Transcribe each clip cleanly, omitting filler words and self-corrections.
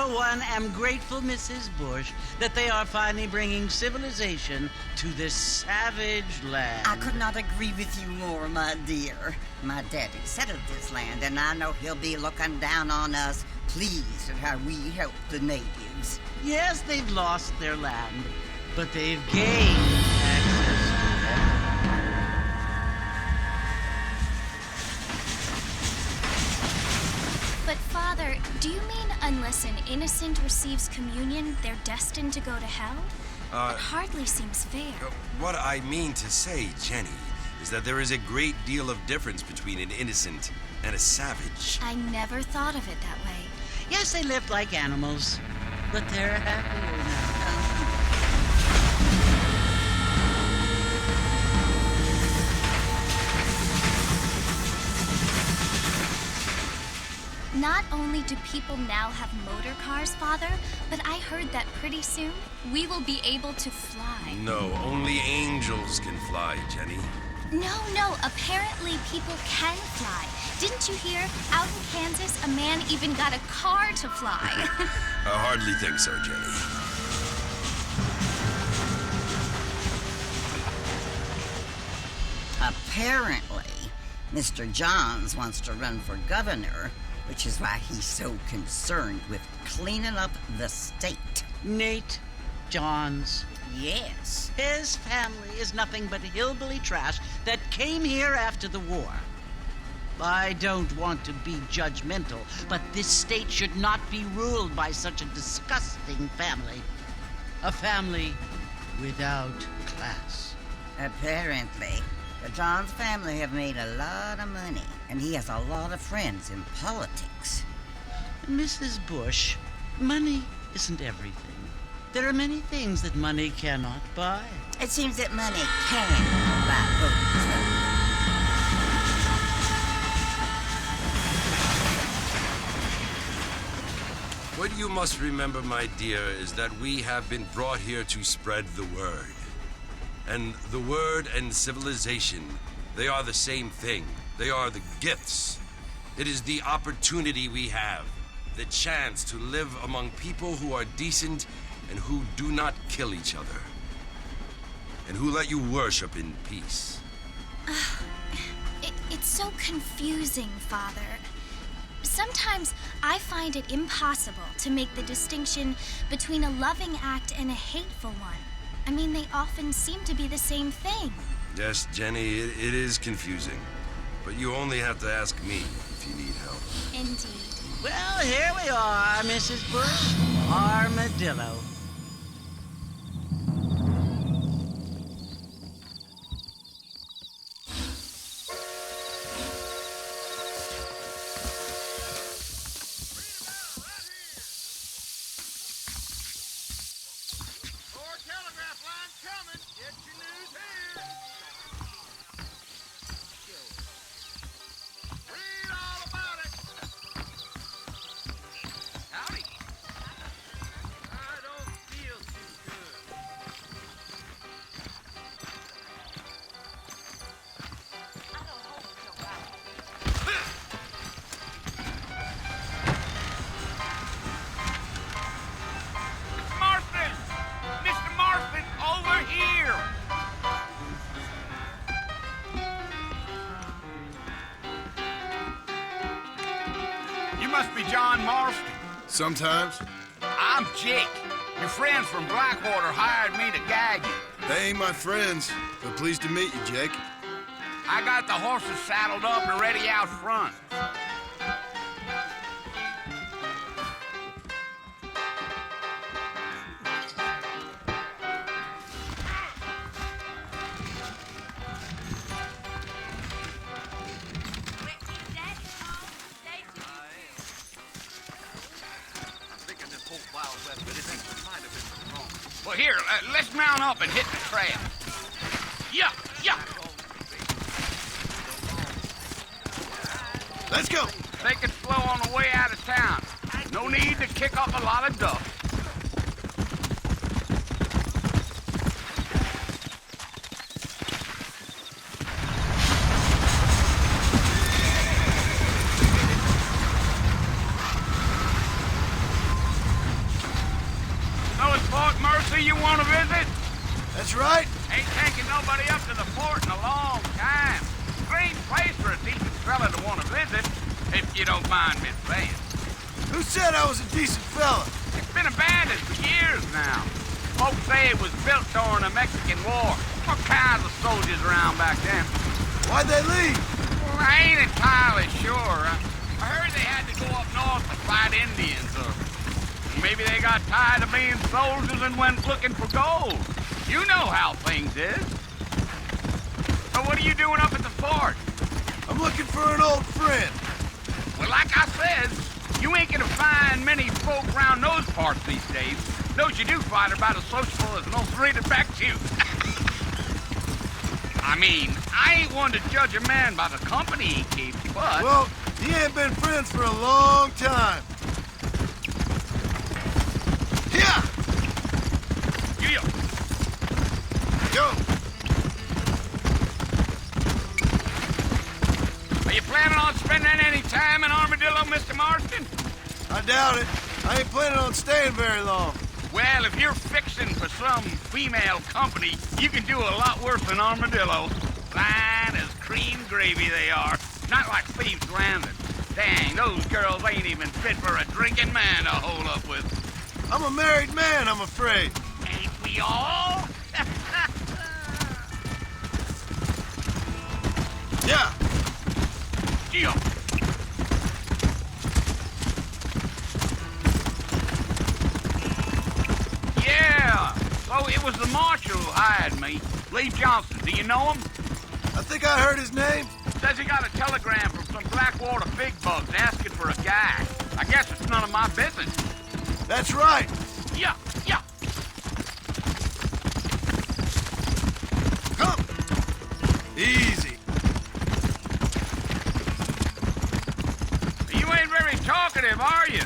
for one, am grateful, Mrs. Bush, that they are finally bringing civilization to this savage land. I could not agree with you more, my dear. My daddy settled this land, and I know he'll be looking down on us, pleased at how we help the natives. Yes, they've lost their land, but they've gained access to heaven. But, Father, do you mean unless an innocent receives communion, they're destined to go to hell? That hardly seems fair. What I mean to say, Jenny, is that there is a great deal of difference between an innocent and a savage. I never thought of it that way. Yes, they lived like animals, but they're happier now. Not only do people now have motor cars, Father, but I heard that pretty soon we will be able to fly. No, only angels can fly, Jenny. No, apparently people can fly. Didn't you hear? Out in Kansas, a man even got a car to fly. I hardly think so, Jenny. Apparently, Mr. Johns wants to run for governor, which is why he's so concerned with cleaning up the state. Nate Johns. Yes. His family is nothing but hillbilly trash that came here after the war. I don't want to be judgmental, but this state should not be ruled by such a disgusting family. A family without class. Apparently, the Johns family have made a lot of money, and he has a lot of friends in politics. Mrs. Bush, money isn't everything. There are many things that money cannot buy. It seems that money can buy votes. What you must remember, my dear, is that we have been brought here to spread the word. And the word and civilization, they are the same thing. They are the gifts. It is the opportunity we have, the chance to live among people who are decent and who do not kill each other, and who let you worship in peace. It's so confusing, Father. Sometimes I find it impossible to make the distinction between a loving act and a hateful one. I mean, they often seem to be the same thing. Yes, Jenny, it is confusing. But you only have to ask me if you need help. Indeed. Well, here we are, Mrs. Bush. Armadillo. Must be John Marston. Sometimes. I'm Jake. Your friends from Blackwater hired me to guide you. They ain't my friends, but pleased to meet you, Jake. I got the horses saddled up and ready out front. Well, here, let's mount up and hit the trail. Yeah. Let's go. Take it slow on the way out of town. No need to kick up a lot of dust. That's right. Ain't taken nobody up to the fort in a long time. Great place for a decent fella to want to visit, if you don't mind me saying. Who said I was a decent fella? It's been abandoned for years now. Folks say it was built during the Mexican War. All kinds of soldiers around back then. Why'd they leave? Well, I ain't entirely sure. I heard they had to go up north to fight Indians, or maybe they got tired of being soldiers and went looking for gold. You know how things is. So what are you doing up at the fort? I'm looking for an old friend. Well, like I said, you ain't gonna find many folk around those parts these days. Those you do find are about as sociable as an old rated back tube. I mean, I ain't one to judge a man by the company he keeps, but... Well, he ain't been friends for a long time. Yeah! Yeah. Go! Are you planning on spending any time in Armadillo, Mr. Marston? I doubt it. I ain't planning on staying very long. Well, if you're fixing for some female company, you can do a lot worse than Armadillo. Fine as cream gravy they are. Not like Thieves' Landing. Dang, those girls ain't even fit for a drinking man to hold up with. I'm a married man, I'm afraid. Ain't we all? Yeah. Yeah. Yeah. So it was the marshal who hired me. Lee Johnson. Do you know him? I think I heard his name. Says he got a telegram from some Blackwater big bugs asking for a guy. I guess it's none of my business. That's right. Yeah, yeah. Come. Easy. You ain't very talkative, are you?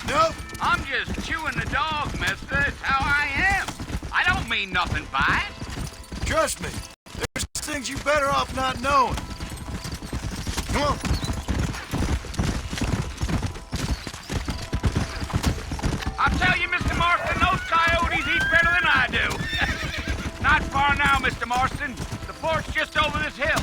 Nope. I'm just chewing the dog, mister. It's how I am. I don't mean nothing by it. Trust me. There's things you better off not knowing. Come on. I'll tell you, Mr. Marston, those coyotes eat better than I do. Not far now, Mr. Marston. The fort's just over this hill.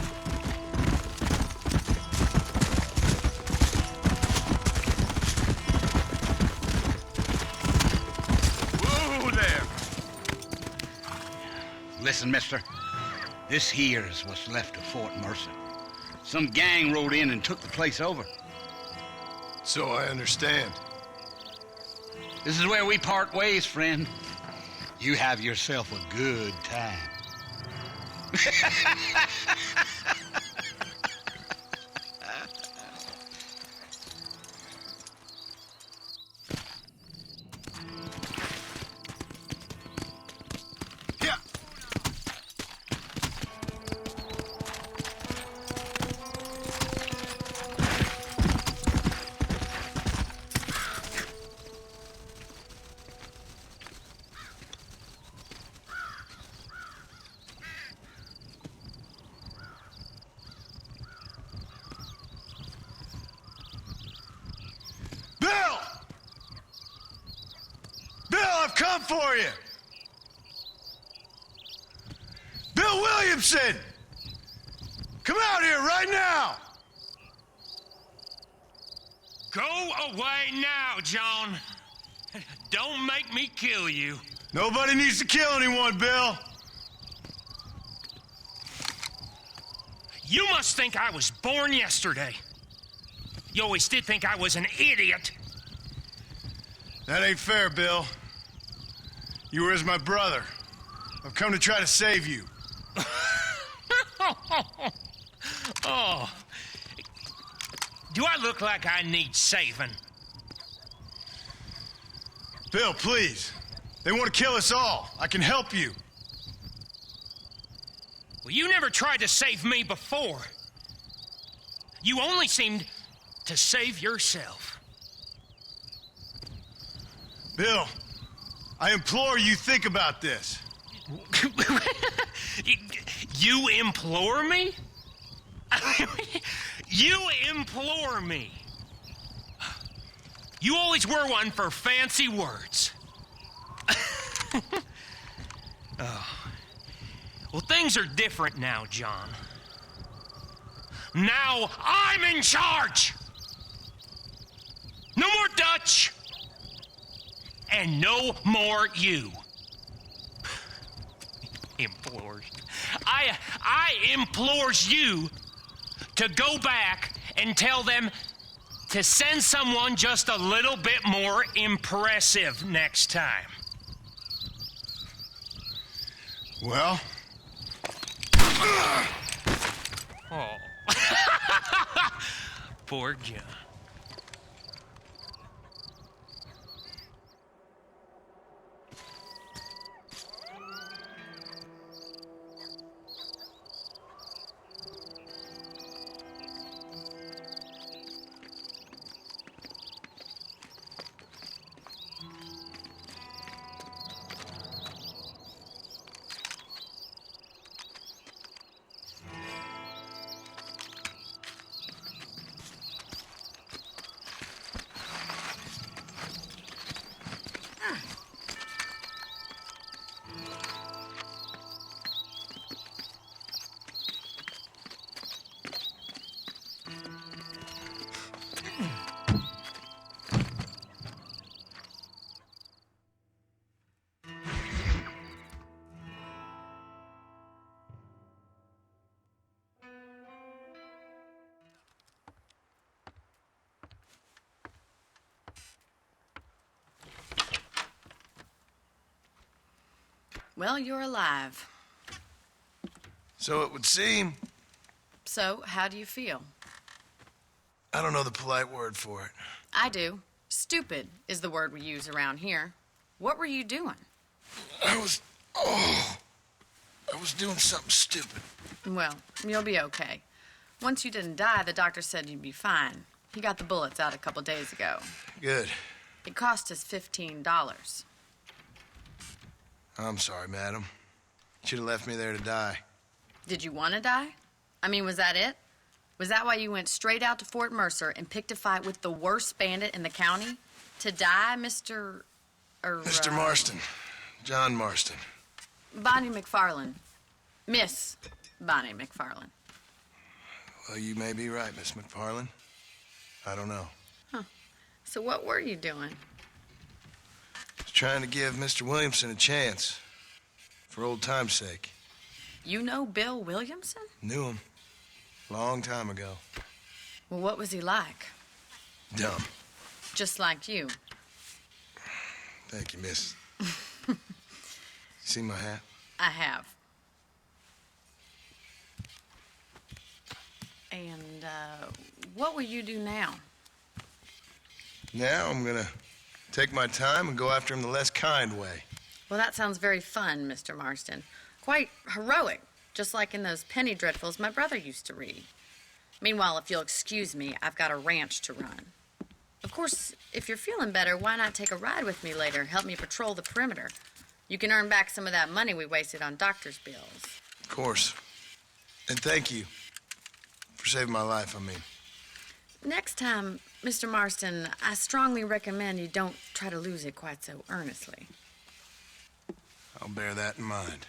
Whoa there. Listen, mister. This here's what's left of Fort Mercer. Some gang rode in and took the place over. So I understand. This is where we part ways, friend. You have yourself a good time. Yeah. Bill! Bill, I've come for you! Bill Williamson! Come out here right now! Go away now, John. Don't make me kill you. Nobody needs to kill anyone, Bill. You must think I was born yesterday. You always did think I was an idiot. That ain't fair, Bill. You were as my brother. I've come to try to save you. Oh. Do I look like I need saving? Bill, please. They want to kill us all. I can help you. Well, you never tried to save me before. You only seemed to save yourself. Bill, I implore you think about this. You implore me? You implore me. You always were one for fancy words. Oh. Well, things are different now, John. Now I'm in charge! No more Dutch! And no more you. Implores. I implores you to go back and tell them to send someone just a little bit more impressive next time. Well? Oh. Poor John. Well, you're alive. So it would seem. So, how do you feel? I don't know the polite word for it. I do. Stupid is the word we use around here. What were you doing? I was doing something stupid. Well, you'll be okay. Once you didn't die, the doctor said you'd be fine. He got the bullets out a couple days ago. Good. It cost us $15. I'm sorry, madam. You should have left me there to die. Did you want to die? I mean, was that it? Was that why you went straight out to Fort Mercer and picked a fight with the worst bandit in the county? To die, Mr. Mr. Marston. John Marston. Bonnie McFarland. Miss Bonnie McFarland. Well, you may be right, Miss McFarland. I don't know. So what were you doing? I was trying to give Mr. Williamson a chance. For old time's sake. You know Bill Williamson? Knew him. Long time ago. Well, what was he like? Dumb. Just like you. Thank you, miss. You see my hat? I have. And, what will you do now? Now I'm gonna take my time and go after him the less kind way. Well, that sounds very fun, Mr. Marston. Quite heroic, just like in those penny dreadfuls my brother used to read. Meanwhile, if you'll excuse me, I've got a ranch to run. Of course, if you're feeling better, why not take a ride with me later? Help me patrol the perimeter. You can earn back some of that money we wasted on doctor's bills. Of course. And thank you for saving my life, I mean. Next time, Mr. Marston, I strongly recommend you don't try to lose it quite so earnestly. I'll bear that in mind.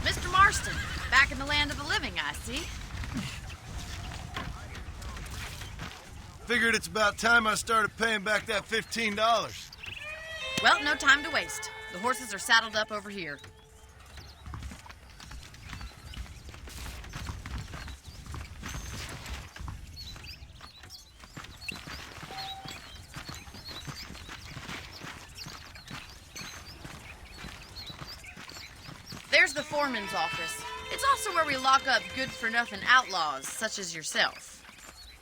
Mr. Marston, back in the land of the living, I see. Figured it's about time I started paying back that $15. Well, no time to waste. The horses are saddled up over here. There's the foreman's office. It's It's also where we lock up good-for-nothing outlaws, such as yourself.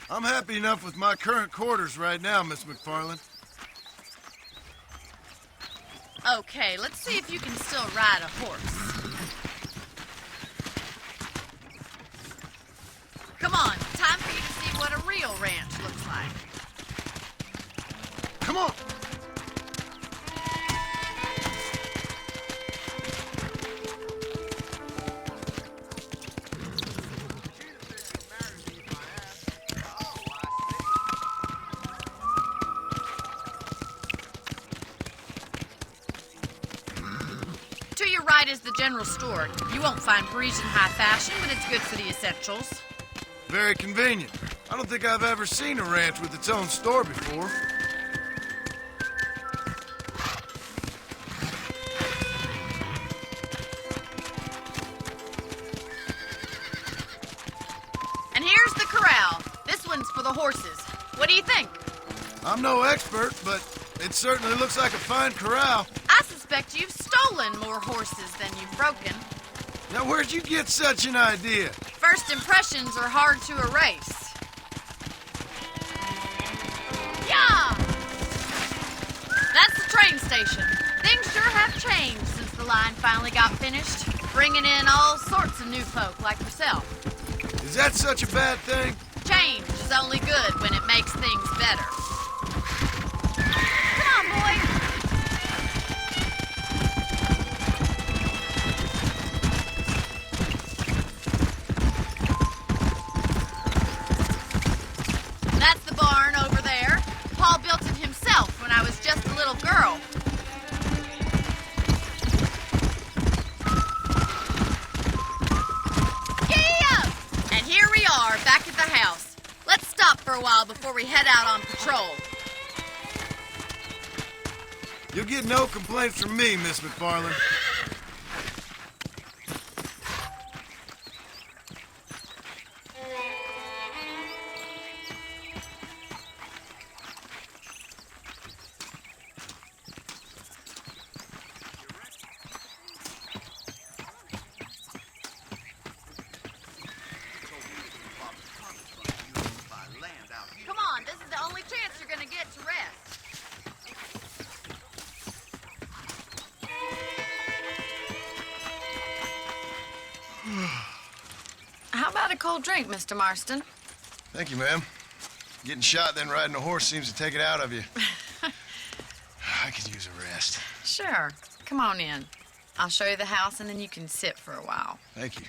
I'm happy enough with my current quarters right now, Miss McFarland. Okay, let's see if you can still ride a horse. Come on, time for you to see what a real ranch looks like. Come on! To your right is the general store. You won't find Parisian high fashion, but it's good for the essentials. Very convenient. I don't think I've ever seen a ranch with its own store before. And here's the corral. This one's for the horses. What do you think? I'm no expert, but it certainly looks like a fine corral. I suspect you've stolen more horses than you've broken. Now, where'd you get such an idea? First impressions are hard to erase. Yeah! That's the train station. Things sure have changed since the line finally got finished, bringing in all sorts of new folk like yourself. Is that such a bad thing? Change is only good when it makes things better. Come on, boy! That's the barn over there. Paul built it himself when I was just a little girl. Yeah! And here we are, back at the house. Let's stop for a while before we head out on patrol. You'll get no complaints from me, Miss McFarland. Come on, this is the only chance you're gonna get to rest. How about a cold drink, Mr. Marston? Thank you, ma'am. Getting shot then riding a horse seems to take it out of you. I could use a rest. Sure. Come on in. I'll show you the house and then you can sit for a while. Thank you.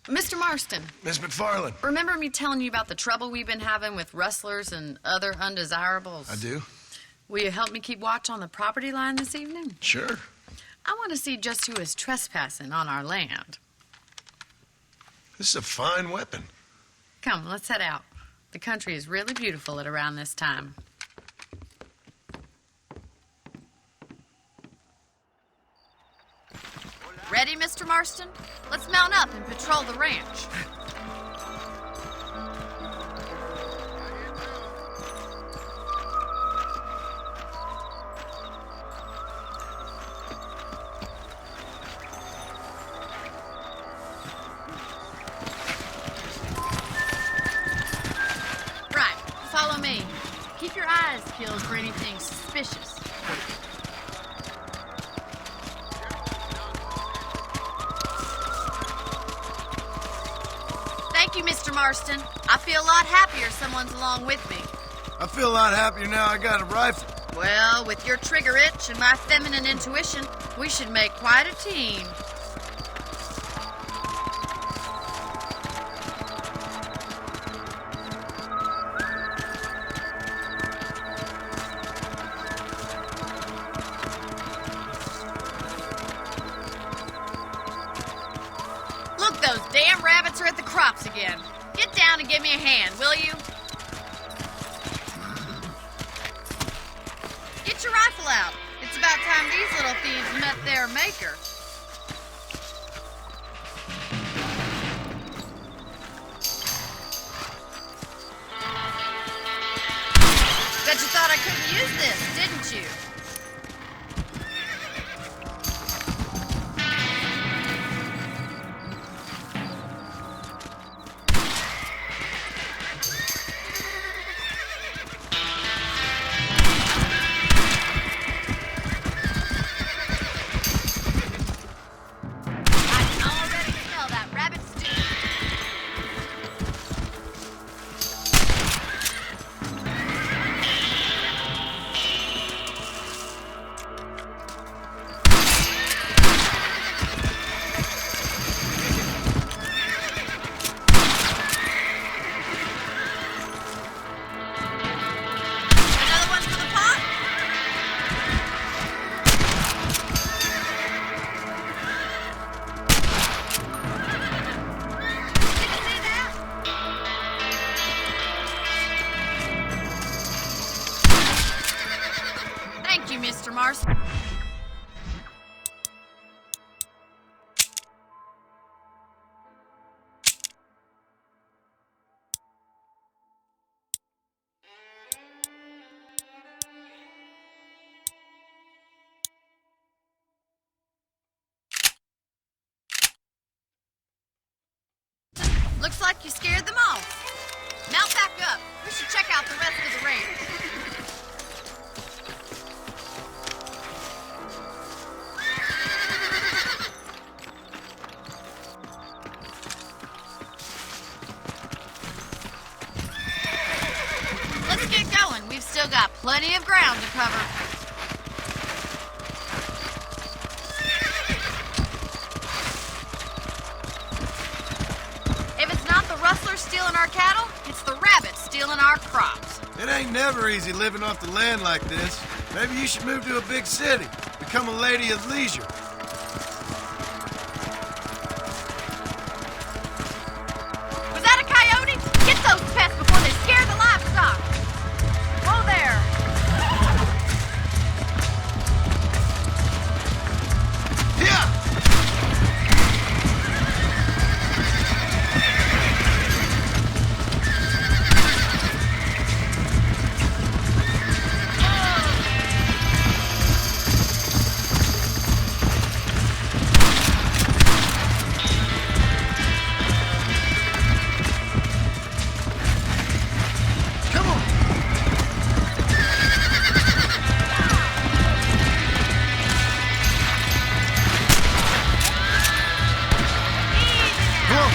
Mr. Marston, Miss McFarland. remember me telling you about the trouble we've been having with rustlers and other undesirables? I do? Will you help me keep watch on the property line this evening? Sure. I want to see just who is trespassing on our land. This is a fine weapon. Come, let's head out. The country is really beautiful at around this time. Ready, Mr. Marston? Let's mount up and patrol the ranch. Right, follow me. Keep your eyes peeled for anything suspicious. Thank you, Mr. Marston. I feel a lot happier someone's along with me. I feel a lot happier now I got a rifle. Well, with your trigger itch and my feminine intuition, we should make quite a team. Look, those damn rabbits are at the crops again. Get down and give me a hand, will you? Get your rifle out. It's about time these little thieves met their maker. Bet you thought thought I couldn't use this, didn't you? I can already smell that rabbit stew. Another one for the pot? Did you see that? Thank you, Mr. Marston. Looks like you scared them off. Mount back up. We should check out the rest of the range. Let's get going. We've still got plenty of ground to cover. If it's not the rustlers stealing our cattle, it's the rabbits stealing our crops. It ain't never easy living off the land like this. Maybe you should move to a big city. Become a lady of leisure. Was that a coyote? Get those pests before they scare the livestock. Whoa there. Yeah! Come on! Come on!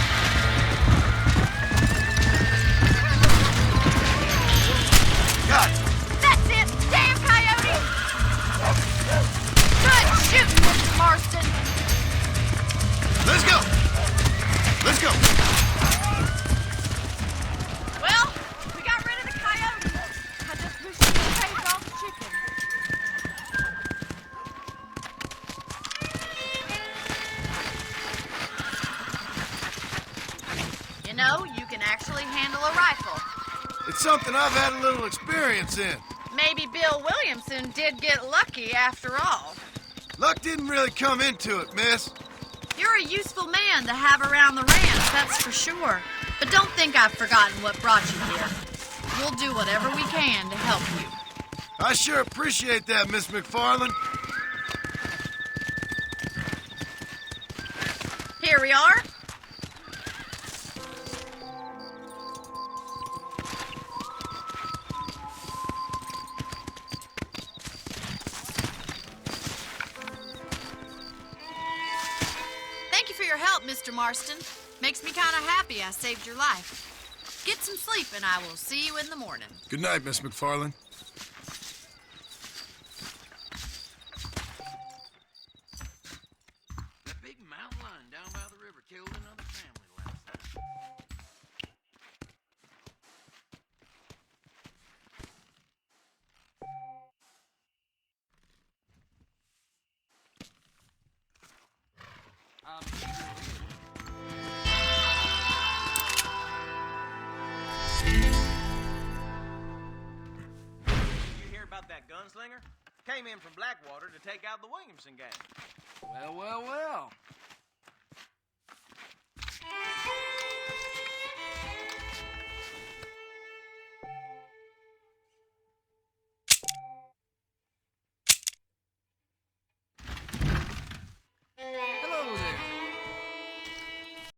Got it. That's it. Damn coyote. Good shooting, Mr. Marston. Let's go! Let's go! Well, we got rid of the coyote. I just wish we could take off the chicken. You know, you can actually handle a rifle. It's something I've had a little experience in. Maybe Bill Williamson did get lucky after all. Luck didn't really come into it, miss. You're a useful man to have around the ranch, that's for sure. But don't think I've forgotten what brought you here. We'll do whatever we can to help you. I sure appreciate that, Miss McFarland. Here we are. Thank you for your help, Mr. Marston. Makes me kind of happy I saved your life. Get some sleep and I will see you in the morning. Good night, Miss McFarland. That big mountain lion down by the river killed another family last night. You hear about that gunslinger? Came in from Blackwater to take out the Williamson gang. Well, well, well.